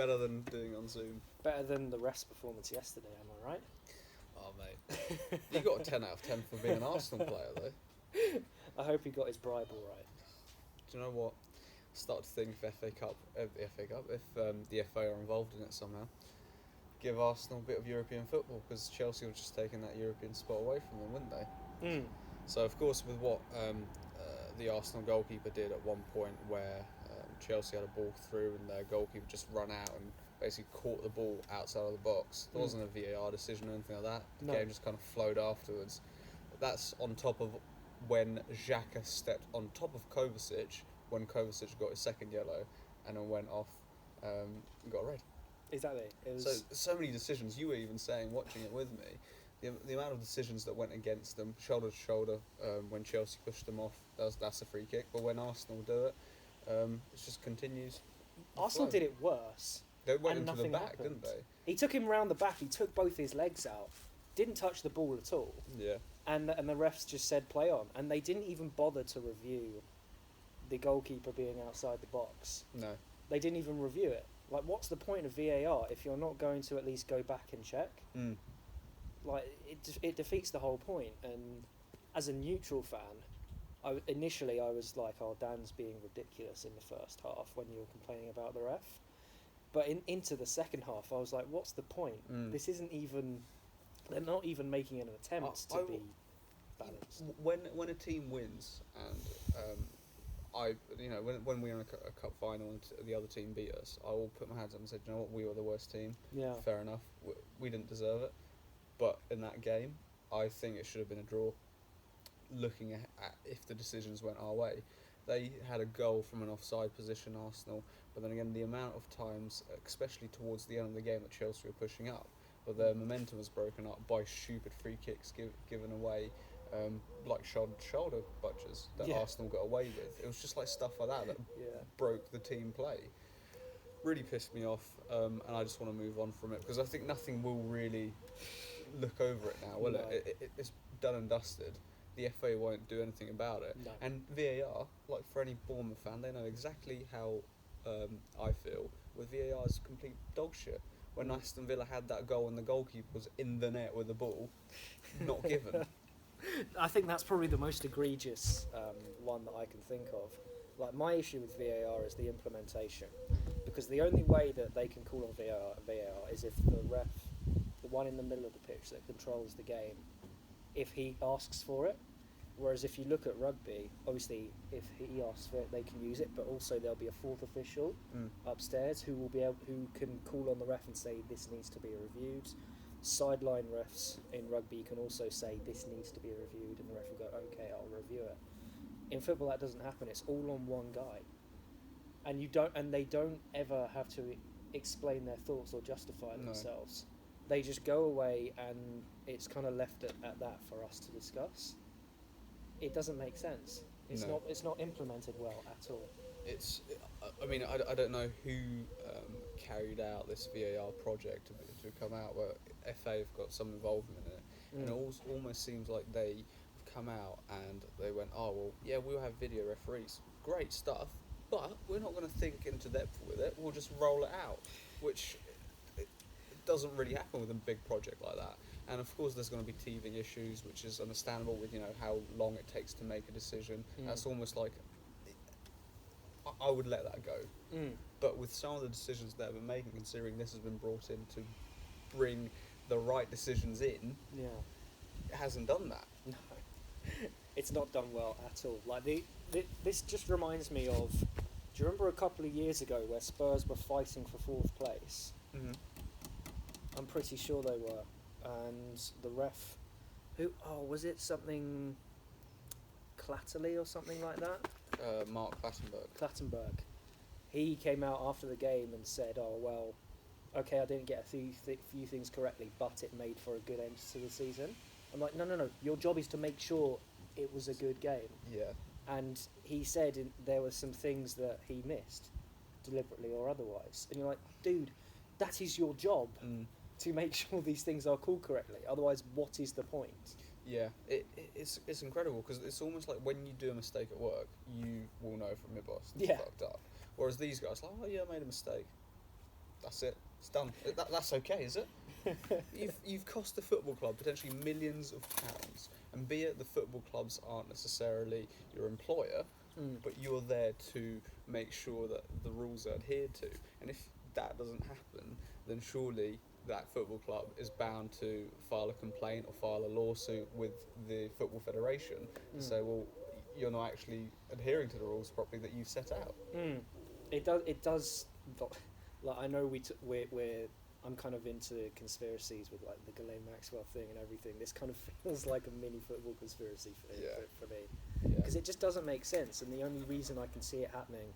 Better than doing on Zoom. Better than the ref's performance yesterday, am I right? Oh, mate. You got a 10 out of 10 for being an Arsenal player, though. I hope he got his bribe all right. Do you know what? Start to think if the FA Cup, if the FA are involved in it somehow, give Arsenal a bit of European football, because Chelsea were just taking that European spot away from them, wouldn't they? Mm. So of course, with what the Arsenal goalkeeper did at one point, where Chelsea had a ball through and their goalkeeper just run out and basically caught the ball outside of the box. There wasn't a VAR decision or anything like that. The game just kind of flowed afterwards. That's on top of when Xhaka stepped on top of Kovacic, when Kovacic got his second yellow and then went off and got a red. Exactly. It was So many decisions. You were even saying, watching it with me, the amount of decisions that went against them, shoulder to shoulder, when Chelsea pushed them off, that's a free kick. But when Arsenal do it, it just continues. Arsenal did it worse. They went and into the nothing back, happened. didn't they? He took him round the back. He took both his legs out. Didn't touch the ball at all. Yeah. And the refs just said play on, and they didn't even bother to review the goalkeeper being outside the box. No. They didn't even review it. Like, what's the point of VAR if you're not going to at least go back and check? Mm. Like, it defeats the whole point. And as a neutral fan, initially I was like, oh, Dan's being ridiculous in the first half when you were complaining about the ref. But into the second half, I was like, what's the point? Mm. This isn't even... They're not even making an attempt to be balanced. When a team wins and when we're in a cup final and the other team beat us, I will put my hands up and say, you know what, we were the worst team. Yeah. Fair enough. We didn't deserve it. But in that game, I think it should have been a draw. Looking at if the decisions went our way, they had a goal from an offside position, Arsenal. But then again, the amount of times, especially towards the end of the game, that Chelsea were pushing up, but their momentum was broken up by stupid free kicks given away, like shoulder butchers that Arsenal got away with. It was just like stuff like that broke the team play. Really pissed me off, and I just want to move on from it, because I think nothing will really look over it now, will it? It's done and dusted. The FA won't do anything about it. No. And VAR, like for any Bournemouth fan, they know exactly how I feel. With VAR, is complete dog shit. When Aston Villa had that goal and the goalkeeper was in the net with the ball, not given. I think that's probably the most egregious one that I can think of. Like, my issue with VAR is the implementation, because the only way that they can call on VAR is if the ref, the one in the middle of the pitch that controls the game, if he asks for it. Whereas if you look at rugby, obviously if he asks for it, they can use it, but also there'll be a fourth official upstairs who can call on the ref and say this needs to be reviewed. Sideline refs in rugby can also say this needs to be reviewed, and the ref will go, okay, I'll review it. In football, that doesn't happen. It's all on one guy, and they don't ever have to explain their thoughts or justify themselves. They just go away, and it's kind of left at that for us to discuss. It doesn't make sense. It's not implemented well at all. I don't know who carried out this VAR project to come out, but FA have got some involvement in it, and it almost seems like they have come out and they went, oh well, yeah, we'll have video referees, great stuff, but we're not going to think into depth with it. We'll just roll it out, which it doesn't really happen with a big project like that. And of course, there's going to be TV issues, which is understandable with how long it takes to make a decision. That's almost like I would let that go. But with some of the decisions that they've been making, considering this has been brought in to bring the right decisions in, it hasn't done that. No, it's not done well at all. Like this just reminds me of. Do you remember a couple of years ago where Spurs were fighting for fourth place? Mm-hmm. I'm pretty sure they were. And the ref, was it something Clatterley or something like that? Mark Clattenburg. He came out after the game and said, oh, well, okay, I didn't get a few things correctly, but it made for a good end to the season. I'm like, no, your job is to make sure it was a good game. Yeah. And he said there were some things that he missed, deliberately or otherwise. And you're like, dude, that is your job. To make sure these things are called correctly. Otherwise, what is the point? Yeah, it's incredible, because it's almost like when you do a mistake at work, you will know from your boss that you fucked up. Whereas these guys, like, oh yeah, I made a mistake. that's it. It's done. That's okay, is it? You've cost the football club potentially millions of pounds, and be it the football clubs aren't necessarily your employer, but you're there to make sure that the rules are adhered to. And if that doesn't happen, then surely that football club is bound to file a complaint or file a lawsuit with the Football Federation and say, well, you're not actually adhering to the rules properly that you've set out. It does. Like, I know we're I'm kind of into conspiracies with like the Ghislaine Maxwell thing and everything. This kind of feels like a mini football conspiracy for me, because it just doesn't make sense. And the only reason I can see it happening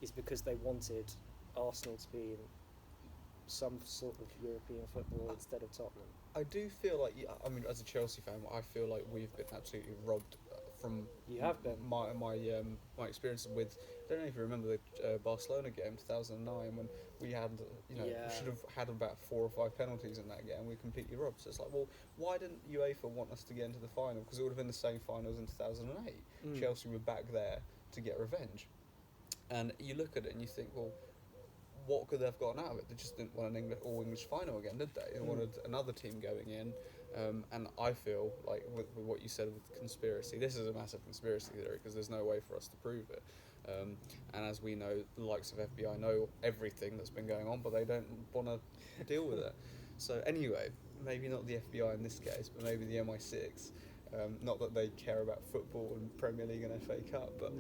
is because they wanted Arsenal to be in some sort of European football instead of Tottenham. I do feel like, I mean, as a Chelsea fan, I feel like we've been absolutely robbed from. You have been. My experiences with. I don't know if you remember the Barcelona game 2009 when we had, we should have had about 4 or 5 penalties in that game. We were completely robbed. So it's like, well, why didn't UEFA want us to get into the final? Because it would have been the same final as in 2008. Chelsea were back there to get revenge, and you look at it and you think, well, what could they have gotten out of it? They just didn't want an all-English final again, did they? They wanted another team going in. And I feel like with what you said with conspiracy, this is a massive conspiracy theory because there's no way for us to prove it. And as we know, the likes of FBI know everything that's been going on, but they don't want to deal with it. So anyway, maybe not the FBI in this case, but maybe the MI6. Not that they care about football and Premier League and FA Cup, but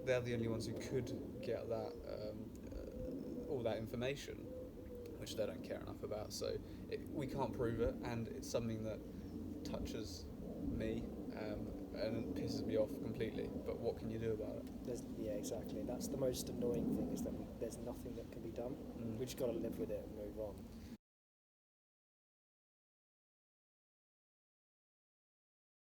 they're the only ones who could get that all that information, which they don't care enough about. So we can't prove it, and it's something that touches me and it pisses me off completely. But what can you do about it? Exactly. That's the most annoying thing, is that there's nothing that can be done. We've just got to live with it and move on.